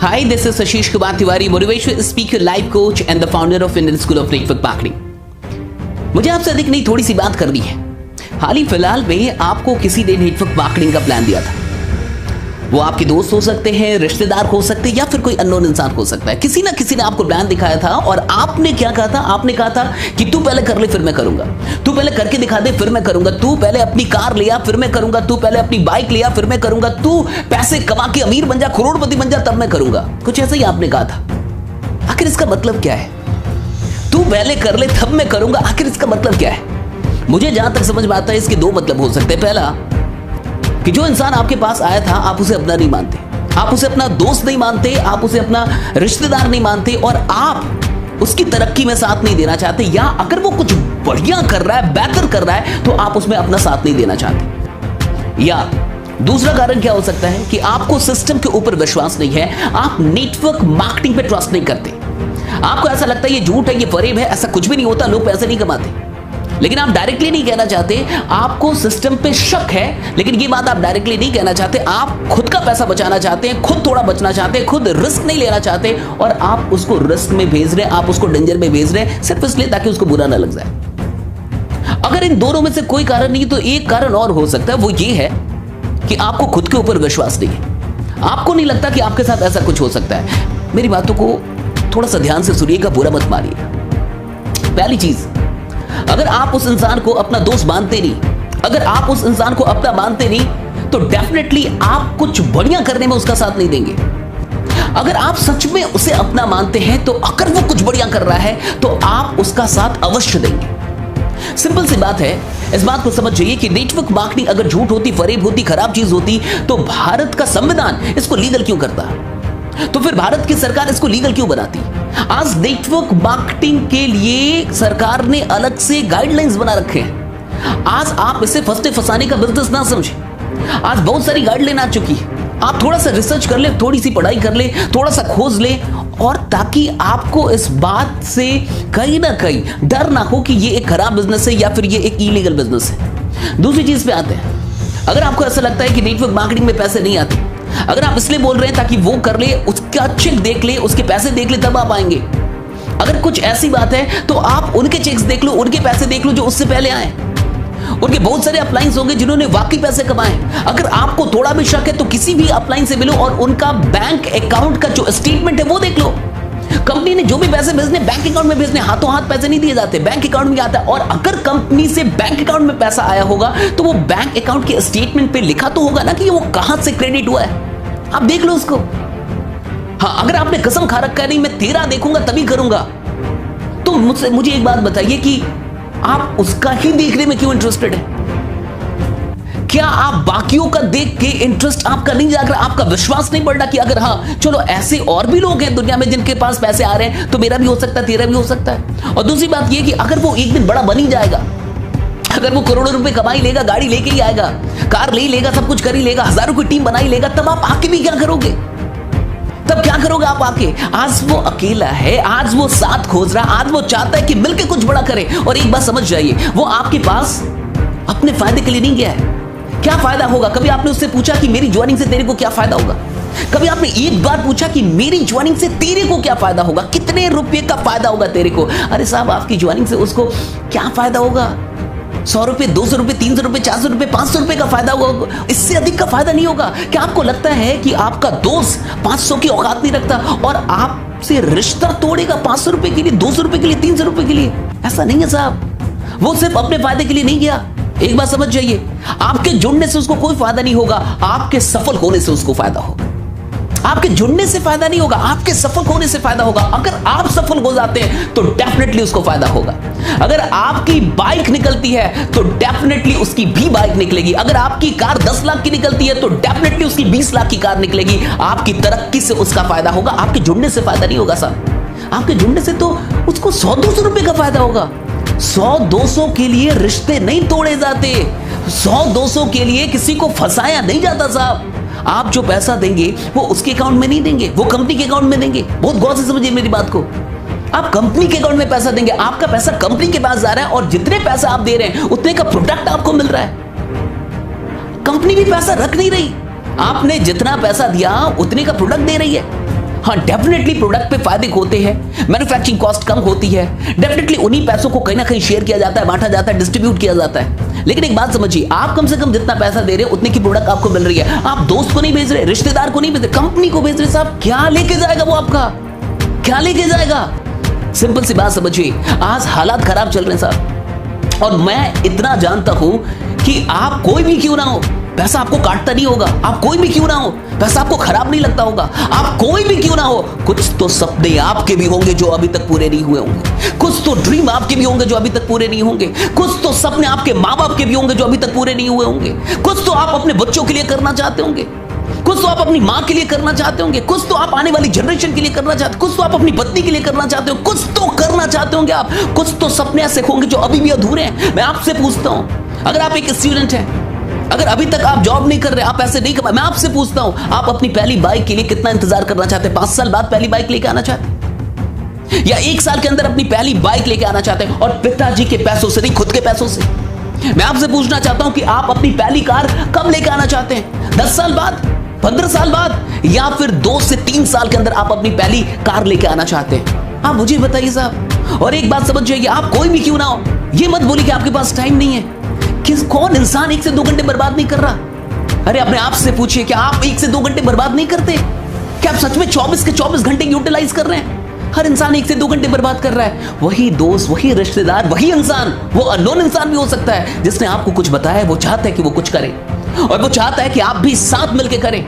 Hi, this is Ashish Kumar Tiwari, motivational speaker, life coach and the founder of Indian School of Network Marketing. मुझे आपसे अधिक नहीं थोड़ी सी बात करनी है। हाल ही फिलहाल में आपको किसी ने नेटवर्क मार्केटिंग का प्लान दिया था। वो आपके दोस्त हो सकते हैं, रिश्तेदार हो सकते हैं या फिर कोई अननोन इंसान हो सकता है। किसी ना किसी ने आपको प्लान दिखाया था और आपने क्या कहा था? आपने कहा था कि तू पहले कर ले फिर मैं करूंगा, तू पहले करके दिखा दे फिर मैं करूंगा, तू पहले अपनी कार लिया फिर मैं करूंगा, तू पहले अपनी बाइक लिया फिर मैं करूंगा, तू पैसे कमा के अमीर बन जा, करोड़पति बन जा, तब मैं करूंगा। कुछ ऐसा ही आपने कहा था। आखिर इसका मतलब क्या है? तू पहले कर ले तब मैं करूंगा, आखिर इसका मतलब क्या है? मुझे जहां तक समझ में आता है इसके दो मतलब हो सकते हैं। पहला कि जो इंसान आपके पास आया था आप उसे अपना नहीं मानते, आप उसे अपना दोस्त नहीं मानते, आप उसे अपना रिश्तेदार नहीं मानते और आप उसकी तरक्की में साथ नहीं देना चाहते, या अगर वो कुछ बढ़िया कर रहा है, बेहतर कर रहा है तो आप उसमें अपना साथ नहीं देना चाहते। या दूसरा कारण क्या हो सकता है कि आपको सिस्टम के ऊपर विश्वास नहीं है, आप नेटवर्क मार्केटिंग पे ट्रस्ट नहीं करते। आपको ऐसा लगता है ये झूठ है, ये फरेब है, ऐसा कुछ भी नहीं होता, लोग पैसे नहीं कमाते। लेकिन आप डायरेक्टली नहीं कहना चाहते, आपको सिस्टम पे शक है, लेकिन ये बात आप डायरेक्टली नहीं कहना चाहते। आप खुद का पैसा बचाना चाहते हैं, खुद थोड़ा बचना चाहते हैं, खुद रिस्क नहीं लेना चाहते और आप उसको रिस्क में भेज रहे हैं, आप उसको डेंजर में भेज रहे हैं सिर्फ इसलिए ताकि उसको बुरा ना लग जाए। अगर इन दोनों में से कोई कारण नहीं तो एक कारण और हो सकता है, वो ये है कि आपको खुद के ऊपर विश्वास नहीं है। आपको नहीं लगता कि आपके साथ ऐसा कुछ हो सकता है। मेरी बातों को थोड़ा सा ध्यान से सुनिएगा, बुरा मत मानिएगा। पहली चीज, अगर आप उस इंसान को अपना दोस्त मानते नहीं, अगर आप उस इंसान को अपना मानते नहीं तो डेफिनेटली आप कुछ बढ़िया करने में उसका साथ नहीं देंगे। अगर आप सच में उसे अपना मानते हैं तो अगर वो कुछ बढ़िया कर रहा है तो आप उसका साथ अवश्य देंगे। सिंपल सी बात है, इस बात को समझ जाइए कि नेटवर्क मार्केटिंग अगर झूठ होती, फरेब होती, खराब चीज होती तो भारत का संविधान इसको लीगल क्यों करता? तो फिर भारत की सरकार इसको लीगल क्यों बनाती? आज नेटवर्क मार्केटिंग के लिए सरकार ने अलग से गाइडलाइंस बना रखे हैं। आज आप इसे फंसते फंसाने का बिजनेस ना समझें। आज बहुत सारी गाइडलाइन आ चुकी है। आप थोड़ा सा रिसर्च कर ले, थोड़ी सी पढ़ाई कर ले, थोड़ा सा खोज ले, और ताकि आपको इस बात से कहीं ना कहीं डर ना हो कि ये एक खराब बिजनेस है या फिर ये एक इलीगल बिजनेस है। दूसरी चीज पे आते हैं, अगर आपको ऐसा लगता है कि नेटवर्क मार्केटिंग में पैसे नहीं आते, अगर आप इसलिए बोल रहे हैं ताकि वो कर ले, उसका चेक देख ले, उसके पैसे देख ले तब आप आएंगे। अगर कुछ ऐसी बात है तो आप उनके चेक्स देख लो, उनके पैसे देख लो जो उससे पहले आए। उनके बहुत सारे अपलाइंस होंगे जिन्होंने वाकई पैसे कमाए। अगर आपको थोड़ा भी शक है तो किसी भी अपलाइन से मिलो और उनका बैंक अकाउंट का जो स्टेटमेंट है वो देख लो। कंपनी ने जो भी पैसे भेजने बैंक अकाउंट में भेजने, हाथों हाथ पैसे नहीं दिए जाते, बैंक अकाउंट में आता है। और अगर कंपनी से बैंक अकाउंट में पैसा आया होगा तो वो बैंक अकाउंट के स्टेटमेंट पे लिखा तो होगा ना कि वो कहां से क्रेडिट हुआ है। आप देख लो उसको। हाँ, अगर आपने कसम खा रखा है नहीं मैं तेरा देखूंगा तभी करूंगा, तो मुझे एक बात बताइए कि आप उसका ही देखने में क्यों इंटरेस्टेड है? क्या आप बाकियों का देख के इंटरेस्ट आपका नहीं जाग रहा? आपका विश्वास नहीं बढ़ रहा कि अगर हाँ चलो ऐसे और भी लोग हैं दुनिया में जिनके पास पैसे आ रहे हैं तो मेरा भी हो सकता है, तेरा भी हो सकता है। और दूसरी बात यह कि अगर वो एक दिन बड़ा बन ही जाएगा, अगर वो करोड़ों रुपए कमा ही लेगा, गाड़ी लेके ही आएगा, कार ले ही लेगा, सब कुछ कर ही लेगा, हजारों की टीम बना ही लेगा, तब आप आके भी क्या करोगे? तब क्या करोगे आप आके? आज वो अकेला है, आज वो साथ खोज रहा, आज वो चाहता है कि मिलके कुछ बड़ा करे। और एक बात समझ जाइए, वो आपके पास अपने फायदे के लिए नहीं गया है। क्या फायदा होगा? कभी आपने उससे पूछा कि मेरी ज्वाइनिंग से तेरे को क्या फायदा होगा? कभी आपने एक बार पूछा कि मेरी ज्वाइनिंग से तेरे को क्या फायदा होगा? कितने रुपए का फायदा होगा तेरे को? अरे साहब, आपकी ज्वाइनिंग से उसको क्या फायदा होगा? 100 रुपए, 200 रुपए, 300 रुपए, 400 रुपए, 500 रुपए का फायदा होगा, इससे अधिक का फायदा नहीं होगा। क्या आपको लगता है कि आपका दोस्त 500 की औकात नहीं रखता और आपसे रिश्ता तोड़ेगा 500 रुपए के लिए, 200 रुपए के लिए, 300 रुपए के लिए? ऐसा नहीं है साहब। वो सिर्फ अपने फायदे के लिए नहीं गया। एक बात समझ जाइए, आपके जुड़ने से उसको कोई फायदा नहीं होगा, आपके सफल होने से उसको फायदा होगा। आपके जुड़ने से फायदा नहीं होगा, आपके सफल होने से फायदा होगा। अगर आप सफल हो जाते हैं तो डेफिनेटली उसको फायदा होगा। अगर आपकी बाइक निकलती है तो डेफिनेटली उसकी भी बाइक निकलेगी। अगर आपकी कार 10 लाख की निकलती है तो डेफिनेटली उसकी 20 लाख की कार निकलेगी। आपकी तरक्की से उसका फायदा होगा, आपके जुड़ने से फायदा नहीं होगा साहब। आपके जुड़ने से तो उसको 100-200 रुपए का फायदा होगा। 100-200 के लिए रिश्ते नहीं तोड़े जाते, 100-200 के लिए किसी को फंसाया नहीं जाता साहब। आप जो पैसा देंगे वो उसके अकाउंट में नहीं देंगे, वो कंपनी के अकाउंट में देंगे। बहुत गौर से समझिए मेरी बात को। आप कंपनी के अकाउंट में पैसा देंगे, आपका पैसा कंपनी के पास जा रहा है और जितने पैसा आप दे रहे हैं उतने का प्रोडक्ट आपको मिल रहा है। कंपनी भी पैसा रख नहीं रही, आपने जितना पैसा दिया उतने का प्रोडक्ट दे रही है। हाँ, डेफिनेटली प्रोडक्ट पे फायदे होते हैं, मैन्युफैक्चरिंग कॉस्ट कम होती है, डेफिनेटली उन्हीं पैसों को कहीं ना कहीं शेयर किया जाता है, बांटा जाता है, डिस्ट्रीब्यूट किया जाता है। लेकिन एक बात समझिए, आप कम से कम जितना पैसा दे रहे हो उतने की प्रोडक्ट आपको मिल रही है। आप दोस्त को नहीं भेज रहे, रिश्तेदार को नहीं भेज रहे, कंपनी को भेज रहे। साहब क्या लेके जाएगा वो आपका, क्या लेके जाएगा? सिंपल सी बात समझिए, आज हालात खराब चल रहे हैं साहब, और मैं इतना जानता हूं कि आप कोई भी क्यों ना हो, पैसा आपको काटता नहीं होगा, आप कोई भी क्यों ना हो, पैसा आपको खराब नहीं लगता होगा, आप कोई भी क्यों ना हो, कुछ तो सपने आपके भी होंगे जो अभी तक पूरे नहीं हुए होंगे, कुछ तो ड्रीम आपके भी होंगे जो अभी तक पूरे नहीं होंगे, कुछ तो सपने आपके माँ बाप के भी होंगे जो अभी तक पूरे नहीं हुए होंगे, कुछ तो आप अपने बच्चों के लिए करना चाहते होंगे, कुछ तो आप अपनी माँ के लिए करना चाहते होंगे, कुछ तो आप आने वाली जनरेशन के लिए करना चाहते, कुछ तो आप अपनी पत्नी के लिए करना चाहते हो, कुछ तो करना चाहते होंगे आप, कुछ तो सपने ऐसे होंगे जो अभी भी अधूरे हैं। मैं आपसे पूछता हूं, अगर आप एक स्टूडेंट हैं, अगर अभी तक आप जॉब नहीं कर रहे, आप पैसे नहीं कमा, मैं आपसे पूछता हूं, आप अपनी पहली बाइक के लिए कितना इंतजार करना चाहते हैं? 5 साल बाद पहली बाइक लेके आना चाहते, या 1 साल के अंदर अपनी पहली बाइक लेके आना चाहते हैं, और पिताजी के पैसों से नहीं, खुद के पैसों से? मैं आपसे पूछना चाहता हूं कि आप अपनी पहली कार कब लेके आना चाहते हैं? 10 साल बाद, 15 साल बाद, या फिर 2 से 3 साल के अंदर आप अपनी पहली कार लेके आना चाहते हैं? आप मुझे बताइए साहब। और एक बात समझ जाइए, आप कोई भी क्यों ना हो, ये मत बोलिए कि आपके पास टाइम नहीं है। कौन इंसान 1 से 2 घंटे बर्बाद नहीं कर रहा? अरे अपने आप से पूछिए, क्या आप 1 से 2 घंटे बर्बाद नहीं करते? क्या आप सच में 24 के 24 घंटे यूटिलाइज कर रहे हैं? हर इंसान 1 से 2 घंटे बर्बाद कर रहा है। वही दोस्त, वही रिश्तेदार, वही इंसान, वो अननोन इंसान भी हो सकता है जिसने आपको कुछ बताया है, वो चाहता है कि वो कुछ करे, और वो चाहता है कि आप भी साथ मिलकर करें।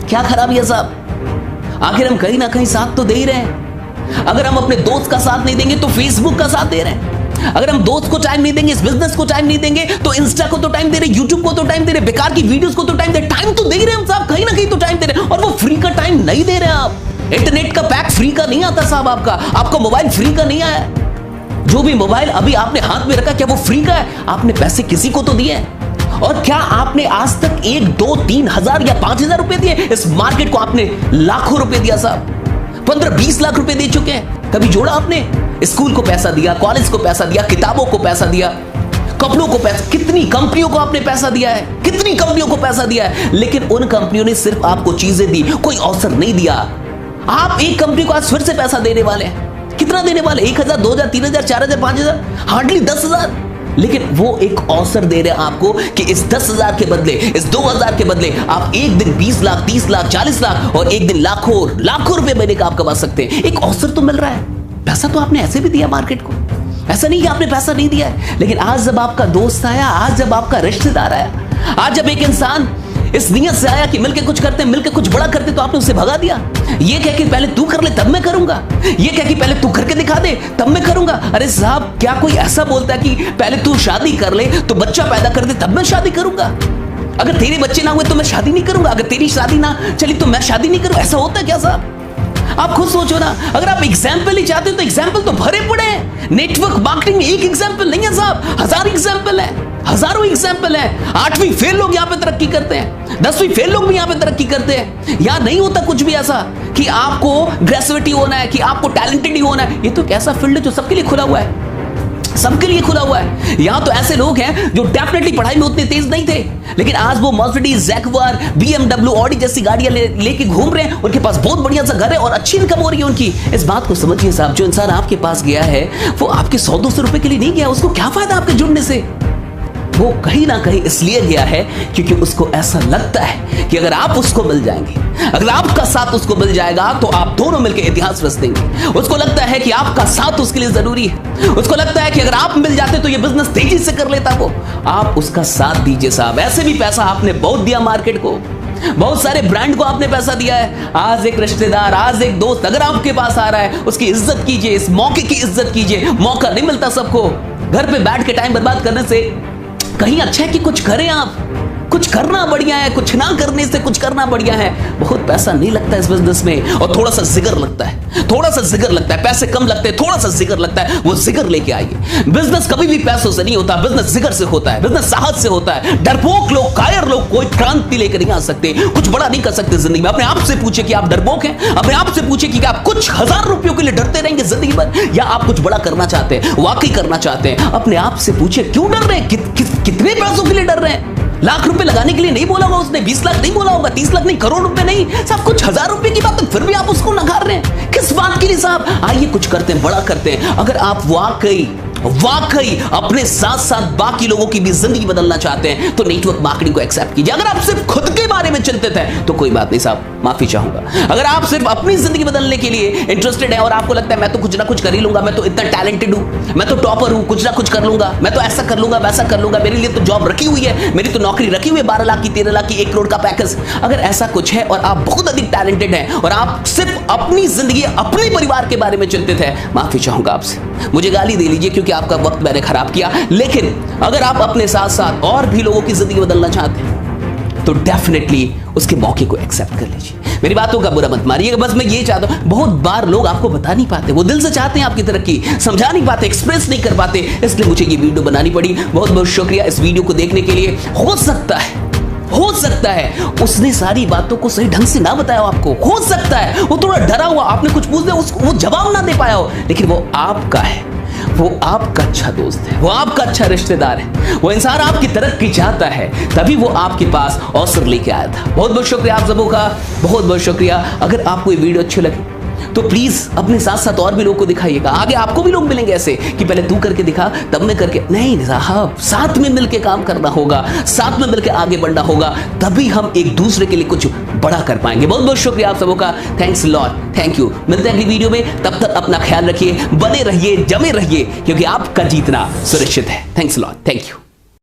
क्या खराबी है साहब? आखिर हम कहीं ना कहीं साथ तो दे ही रहे हैं। अगर हम अपने दोस्त का साथ नहीं देंगे तो फेसबुक का साथ दे रहे हैं। अगर हम दोस्त को टाइम नहीं देंगे, इस बिजनेस को टाइम नहीं देंगे, तो इंस्टा को तो टाइम दे रहे, यूट्यूब को तो टाइम दे रहे, बेकार की वीडियोस को तो टाइम दे रहे। टाइम तो दे रहे हैं हम साहब, कहीं ना कहीं तो टाइम दे रहे हैं, और वो फ्री का टाइम नहीं दे रहे हैं आप। इंटरनेट का पैक फ्री का नहीं आता साहब, आपका मोबाइल फ्री का नहीं आया। जो भी मोबाइल अभी आपने हाथ में रखा, क्या वो फ्री का है? आपने पैसे किसी को तो दिए हैं। और क्या आपने आज तक 1, 2, 3 हजार या 5 हजार रुपए दिए? इस मार्केट को आपने लाखों रुपए दिया साहब, 15-20 लाख रुपए दे चुके हैं। कभी जोड़ा आपने? स्कूल को पैसा दिया, कॉलेज को पैसा दिया, किताबों को पैसा दिया, कपड़ों को पैसा, कितनी कंपनियों को आपने पैसा दिया है, कितनी कंपनियों को पैसा दिया है, लेकिन उन कंपनियों ने सिर्फ आपको चीजें दी, कोई अवसर नहीं दिया। आप एक कंपनी को आज फिर से पैसा देने वाले हैं, कितना देने वाले? 1,000, 2,000, 3,000, 4,000, 5,000, हार्डली 10,000, लेकिन वो एक अवसर दे रहे हैं आपको कि इस 10,000 के बदले, इस 2,000 के बदले आप एक दिन 20 लाख, 30 लाख, 40 लाख और एक दिन लाखों रुपए महीने का आप कमा सकते हैं। एक अवसर तो मिल रहा है। पैसा तो आपने ऐसे भी दिया मार्केट को, ऐसा नहीं कि आपने पैसा नहीं दिया है, लेकिन आज जब आपका दोस्त आया, आज जब आपका रिश्तेदार आया, आज जब एक इंसान इस नियत से आया कि मिलके कुछ करते हैं, मिलके कुछ बड़ा करते, तो आपने उसे भगा दिया। ये कह कि पहले तू कर ले तब मैं करूंगा, ये कह कि पहले तू करके दिखा दे तब मैं करूंगा। अरे साहब, क्या कोई ऐसा बोलता है कि पहले तू शादी कर ले, तो बच्चा पैदा कर दे तब मैं शादी करूंगा? अगर तेरे बच्चे ना हुए तो मैं शादी नहीं करूंगा, अगर तेरी शादी ना चली तो मैं शादी नहीं करूंगा? ऐसा होता है क्या साहब? आप खुद सोचो ना। अगर आप एग्जाम्पल ही चाहते हो तो एग्जाम्पल तो भरे पड़े हैं। नेटवर्क मार्केटिंग में एक एग्जाम्पल नहीं है साहब, 1000 एग्जाम्पल है, हजारों एग्जाम्पल है। 8वीं फेल लोग यहाँ पे तरक्की करते हैं, 10वीं फेल लोग भी यहाँ पे तरक्की करते हैं। यहाँ नहीं होता कुछ भी ऐसा कि आपको ग्रेजुएटी होना है, कि आपको टैलेंटेड ही होना है। ये तो एक ऐसा फील्ड है जो सबके लिए खुला हुआ है, सबके लिए खुला हुआ है। यहां तो ऐसे लोग हैं जो डेफिनेटली पढ़ाई में उतने तेज नहीं थे, लेकिन आज वो मर्सिडीज, जैगवार, BMW, ऑडी जैसी गाड़ियां लेके घूम रहे हैं। उनके पास बहुत बढ़िया सा घर है और अच्छी इनकम हो रही है उनकी। इस बात को समझिए साहब, जो इंसान आपके पास गया है वो आपके 100-200 रुपए के लिए नहीं गया। उसको क्या फायदा आपके जुड़ने से? वो कहीं ना कहीं इसलिए गया है क्योंकि उसको ऐसा लगता है कि अगर आप उसको मिल जाएंगे, अगर आपका साथ उसको मिल जाएगा तो आप दोनों मिलकर इतिहास रच देंगे। उसको लगता है कि आपका साथ उसके लिए जरूरी है। उसको लगता है कि अगर आप मिल जाते तो ये बिजनेस तेजी से कर लेता वो। आप उसका साथ दीजिए साहब। ऐसे भी पैसा आपने बहुत दिया मार्केट को, बहुत सारे ब्रांड को आपने पैसा दिया है। आज एक रिश्तेदार, आज एक दोस्त अगर आपके पास आ रहा है, उसकी इज्जत कीजिए, इस मौके की इज्जत कीजिए। मौका नहीं मिलता सबको। घर पे बैठ के टाइम बर्बाद करने से कहीं अच्छा है कि कुछ करें। आप कुछ करना बढ़िया है, कुछ ना करने से कुछ करना बढ़िया है। बहुत पैसा नहीं लगता इस बिजनेस में, और थोड़ा सा जिगर लगता है, थोड़ा सा जिगर लगता है। पैसे कम लगते हैं, थोड़ा सा जिगर लगता है। वो जिगर लेके आइए। बिजनेस कभी भी पैसों से नहीं होता, बिजनेस जिगर से होता है, बिजनेस साहस से होता है। डरपोक लोग, कायर लोग कोई क्रांति लेकर नहीं आ सकते, कुछ बड़ा नहीं कर सकते जिंदगी में। अपने आप से पूछे कि आप डरपोक हैं? अपने आप से पूछे कि आप कुछ 1000 रुपयों के लिए डरते रहेंगे जिंदगी भर, या आप कुछ बड़ा करना चाहते हैं, वाकई करना चाहते हैं? अपने आप से पूछे क्यों डर रहे हैं, कितने पैसों के लिए डर रहे हैं? लाख रुपए लगाने के लिए नहीं बोला होगा उसने, 20 लाख नहीं बोला होगा, 30 लाख नहीं, करोड़ रुपए नहीं, सब कुछ 1000 रुपए की बात है, फिर भी आप उसको नकार रहे हैं। किस बात के लिए साहब? आइए कुछ करते हैं, बड़ा करते हैं। अगर आप वाकई अपने साथ साथ बाकी लोगों की भी जिंदगी बदलना चाहते हैं तो नेटवर्क मार्केटिंग को एक्सेप्ट कीजिए। अगर आप सिर्फ खुद के बारे में चिंतित हैं तो कोई बात नहीं साहब, माफी चाहूंगा। अगर आप सिर्फ अपनी जिंदगी बदलने के लिए इंटरेस्टेड है और आपको लगता है मैं तो कुछ ना कुछ कर ही लूंगा, मैं तो इतना टैलेंटेड हूं, मैं तो टॉपर हूं, कुछ ना कुछ कर लूंगा, मैं तो ऐसा कर लूंगा, वैसा कर लूंगा, मेरे लिए तो जॉब रखी हुई है, मेरी तो नौकरी रखी हुई है, 12 लाख की, 13 लाख की, 1 करोड़ का पैकेज। अगर ऐसा कुछ है और आप बहुत अधिक टैलेंटेड हैं और आप सिर्फ अपनी जिंदगी, अपने परिवार के बारे में चिंतित है, माफी चाहूंगा आपसे, मुझे गाली दे लीजिए क्योंकि आपका वक्त मैंने खराब किया। लेकिन अगर आप अपने साथ साथ और भी लोगों की जिंदगी बदलना चाहते हैं तो डेफिनेटली उसके मौके को एक्सेप्ट कर लीजिए। मेरी बातों का बुरा मत मारिएगा, बस मैं ये चाहता हूं, बहुत बार लोग आपको बता नहीं पाते, वो दिल से चाहते हैं आपकी तरक्की, समझा नहीं पाते, एक्सप्रेस नहीं कर पाते, इसलिए मुझे ये वीडियो बनानी पड़ी। बहुत बहुत शुक्रिया इस वीडियो को देखने के लिए। हो सकता है उसने सारी बातों को सही ढंग से ना बताया हो आपको, हो सकता है वो थोड़ा डरा हुआ, आपने कुछ पूछ दिया उसको वो जवाब ना दे पाया हो, लेकिन वो आपका है, वो आपका अच्छा दोस्त है, वो आपका अच्छा रिश्तेदार है, वो इंसान आपकी तरक्की चाहता है, तभी वो आपके पास अवसर लेके आया था। बहुत बहुत शुक्रिया आप सबों का, बहुत बहुत शुक्रिया। अगर आपको ये वीडियो अच्छी लगी तो प्लीज अपने साथ साथ और भी लोगों को दिखाइएगा। आगे आपको भी लोग मिलेंगे ऐसे कि पहले तू करके दिखा तब मैं करके, नहीं साहब, साथ में मिलकर काम करना होगा, साथ में मिलकर आगे बढ़ना होगा, तभी हम एक दूसरे के लिए कुछ बड़ा कर पाएंगे। बहुत बहुत शुक्रिया आप सबों का, थैंक्स लॉट, थैंक यू। मिलते हैं अगली वीडियो में, तब तक अपना ख्याल रखिए, बने रहिए, जमे रहिए, क्योंकि आपका जीतना सुरक्षित है। Thanks lot, thank you.